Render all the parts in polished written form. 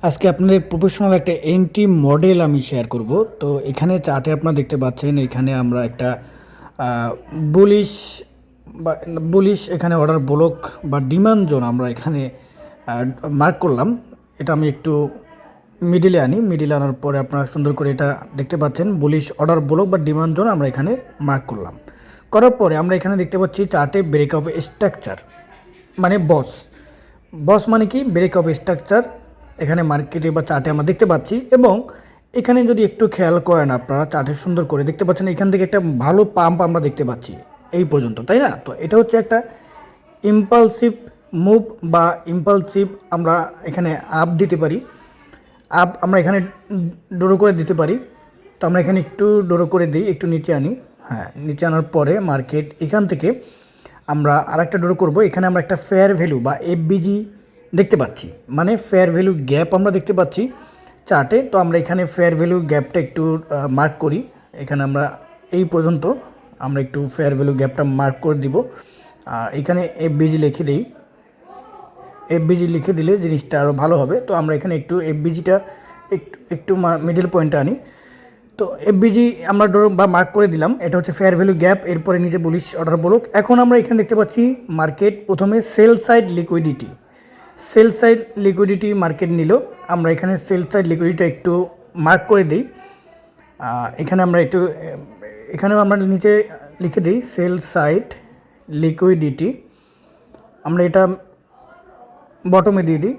আজকে আপনাদের প্রফেশনাল একটা এন্ট্রি মডেল আমি শেয়ার করব। তো এখানে চার্টে আপনারা দেখতে পাচ্ছেন, এখানে আমরা একটা বুলিশ বা বুলিশ এখানে অর্ডার ব্লক বা ডিমান্ড জোন আমরা এখানে মার্ক করলাম। এটা আমি একটু মিডিলে আনি, মিডিলে আনার পরে আপনারা সুন্দর করে এটা দেখতে পাচ্ছেন বুলিশ অর্ডার ব্লক বা ডিমান্ড জোন আমরা এখানে মার্ক করলাম। করার পরে আমরা এখানে দেখতে পাচ্ছি চার্টে ব্রেক অফ স্ট্রাকচার মানে বস বস মানে কি ব্রেক অফ স্ট্রাকচার এখানে মার্কেটে বা চার্টে আমরা দেখতে পাচ্ছি। এবং এখানে যদি একটু খেয়াল করেন আপনারা চার্টে সুন্দর করে দেখতে পাচ্ছেন, এখান থেকে একটা ভালো পাম্প আমরা দেখতে পাচ্ছি এই পর্যন্ত, তাই না? তো এটা হচ্ছে একটা ইম্পালসিভ মুভ বা ইম্পালসিভ আমরা এখানে আপ দিতে পারি, আপ আমরা এখানে ডোরো করে দিতে পারি। তো আমরা এখানে একটু ডোরো করে দিই, একটু নিচে আনি। হ্যাঁ, নিচে আনার পরে মার্কেট এখান থেকে আমরা আরেকটা ড্র করব। এখানে আমরা একটা ফেয়ার ভ্যালু বা এফবিজি দেখতে পাচ্ছি, মানে ফেয়ার ভ্যালু গ্যাপ আমরা দেখতে পাচ্ছি চার্টে। তো আমরা এখানে ফেয়ার ভ্যালু গ্যাপটা একটু মার্ক করি। এখানে আমরা এই পর্যন্ত আমরা একটু ফেয়ার ভ্যালু গ্যাপটা মার্ক করে দিব। এখানে এফবিজি লিখে দিই, এফবিজি লিখে দিলে জিনিসটা আরও ভালো হবে। তো আমরা এখানে একটু এফবিজিটা একটু একটু মিডল পয়েন্টে আনি। তো এফবিজি আমরা ড্র বা মার্ক করে দিলাম, এটা হচ্ছে ফেয়ার ভ্যালু গ্যাপ। এরপরে নিচে বুলিশ অর্ডার ব্লক। এখন আমরা এখানে দেখতে পাচ্ছি মার্কেট প্রথমে sell side liquidity, sell side liquidity market নিল। আমরা এখানে সেল সাইড লিকুইডিটি একটু মার্ক করে দিই। এখানে আমরা একটু এখানেও আমরা নিচে লিখে দিই সেল সাইড লিকুইডিটি, আমরা এটা বটমে দিয়ে দিই।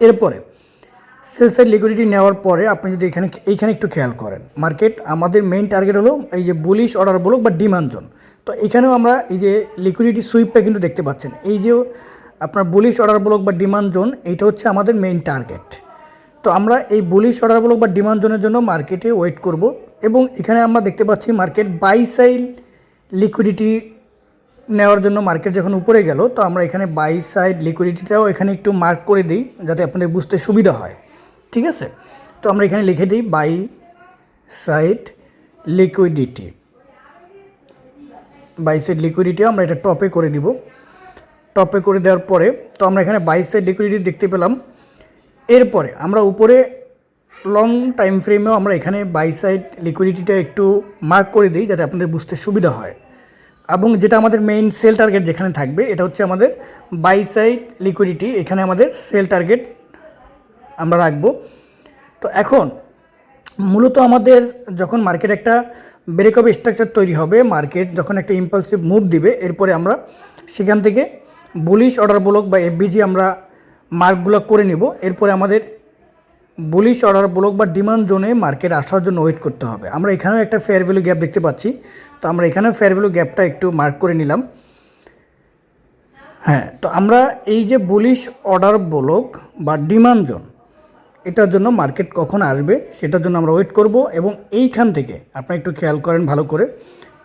এরপরে সেল সাইড লিকুইডিটি নেওয়ার পরে আপনি যদি এইখানে একটু খেয়াল করেন, মার্কেট আমাদের মেইন টার্গেট হলো এই যে বুলিশ অর্ডার ব্লক বা ডিমান্ড জোন। তো এখানেও আমরা এই যে লিকুইডিটি সুইপটা কিন্তু দেখতে পাচ্ছেন, এই যে আপনার বুলিশ অর্ডার ব্লক বা ডিমান্ড জোন, এইটা হচ্ছে আমাদের মেইন টার্গেট। তো আমরা এই বুলিশ অর্ডার ব্লক বা ডিমান্ড জোনের জন্য মার্কেটে ওয়েট করব। এবং এখানে আমরা দেখতে পাচ্ছি মার্কেট বাই সাইড লিকুইডিটি নেওয়ার জন্য মার্কেট যখন উপরে গেল, তো আমরা এখানে বাই সাইড লিকুইডিটিটাও এখানে একটু মার্ক করে দিই যাতে আপনাদের বুঝতে সুবিধা হয়। ঠিক আছে, তো আমরা এখানে লিখে দিই buy side liquidity, buy side liquidity আমরা এটা টপে করে দিব। টপে করে দেওয়ার পরে তো আমরা এখানে বাই সাইড লিকুইডিটি দেখতে পেলাম। এরপরে আমরা উপরে লং টাইম ফ্রেমেও আমরা এখানে বাই সাইড লিকুইডিটিটা একটু মার্ক করে দিই যাতে আপনাদের বুঝতে সুবিধা হয়। এবং যেটা আমাদের মেইন সেল টার্গেট যেখানে থাকবে, এটা হচ্ছে আমাদের বাই সাইড লিকুইডিটি, এখানে আমাদের সেল টার্গেট আমরা রাখবো। তো এখন মূলত আমাদের যখন মার্কেট একটা ব্রেক অফ স্ট্রাকচার তৈরি হবে, মার্কেট যখন একটা ইম্পালসিভ মুভ দিবে, এরপরে আমরা সেখান থেকে বুলিশ অর্ডার ব্লক বা এফবিজি আমরা মার্কগুলো করে নিব। এরপরে আমাদের বুলিশ অর্ডার ব্লক বা ডিমান্ড জোনে মার্কেট আসার জন্য ওয়েট করতে হবে। আমরা এখানেও একটা ফেয়ার ভ্যালু গ্যাপ দেখতে পাচ্ছি, তো আমরা এখানেও ফেয়ার ভ্যালু গ্যাপটা একটু মার্ক করে নিলাম। হ্যাঁ, তো আমরা এই যে বুলিশ অর্ডার ব্লক বা ডিমান্ড জোন, এটার জন্য মার্কেট কখন আসবে সেটার জন্য আমরা ওয়েট করব। এবং এইখান থেকে আপনারা একটু খেয়াল করেন ভালো করে,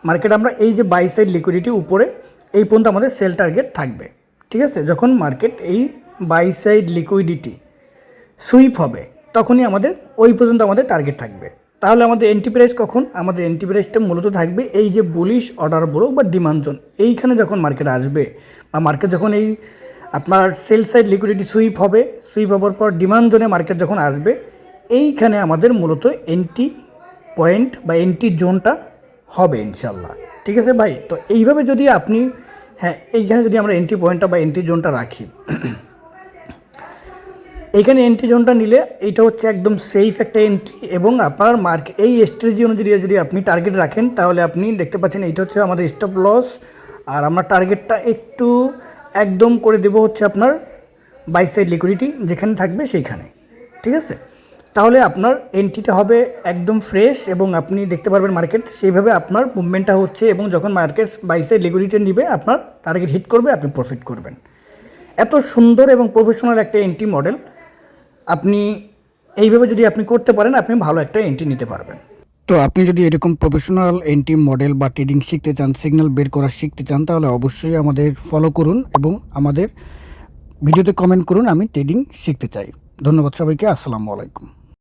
মার্কেট আমরা এই যে বাই সাইড লিকুইডিটি উপরে এই পর্যন্ত আমাদের সেল টার্গেট থাকবে। ঠিক আছে, যখন মার্কেট এই বাই সাইড লিকুইডিটি সুইপ হবে তখনই আমাদের ওই পর্যন্ত আমাদের টার্গেট থাকবে। তাহলে আমাদের এন্ট্রি প্রাইস কখন? আমাদের এন্ট্রি প্রাইসটা মূলত থাকবে এই যে বুলিশ অর্ডার ব্লক বা ডিমান্ড জোন, এইখানে যখন মার্কেট আসবে বা মার্কেট যখন এই আপনার সেল সাইড লিকুইডিটি সুইপ হবে, সুইপ হওয়ার পর ডিমান্ড জোনে মার্কেট যখন আসবে, এইখানে আমাদের মূলত এন্ট্রি পয়েন্ট বা এন্ট্রি জোনটা হবে ইনশাল্লাহ। ঠিক আছে ভাই, তো এইভাবে যদি আপনি এইখানে যদি আমরা এন্ট্রি পয়েন্টটা বা এন্ট্রি জোনটা রাখি, এইখানে এন্ট্রি জোনটা নিলে এইটা হচ্ছে একদম সেফ একটা এন্ট্রি। এবং আপনার এই স্ট্র্যাটেজি অনুযায়ী যদি আপনি টার্গেট রাখেন তাহলে আপনি দেখতে পাচ্ছেন এইটা হচ্ছে আমাদের স্টপ লস। আর আমরা টার্গেটটা একটু একদম করে দেবো হচ্ছে আপনার বাই সাইড লিকুইডিটি যেখানে থাকবে সেইখানে। ঠিক আছে, তাহলে আপনার এন্ট্রিটা হবে একদম ফ্রেশ এবং আপনি দেখতে পারবেন মার্কেট সেইভাবে আপনার মুভমেন্টটা হচ্ছে। এবং যখন মার্কেট বাই সাইড লিকুইডিটি নিবে আপনার টার্গেট হিট করবে, আপনি প্রফিট করবেন। এত সুন্দর এবং প্রফেশনাল একটা এন্ট্রি মডেল আপনি এইভাবে যদি আপনি করতে পারেন, আপনি ভালো একটা এন্ট্রি নিতে পারবেন। তো আপনি যদি এরকম প্রফেশনাল এন্ট্রি মডেল বা ট্রেডিং শিখতে চান, সিগন্যাল বের করা শিখতে চান, তাহলে অবশ্যই আমাদের ফলো করুন এবং আমাদের ভিডিওতে কমেন্ট করুন আমি ট্রেডিং শিখতে চাই। ধন্যবাদ সবাইকে, আসসালামু আলাইকুম।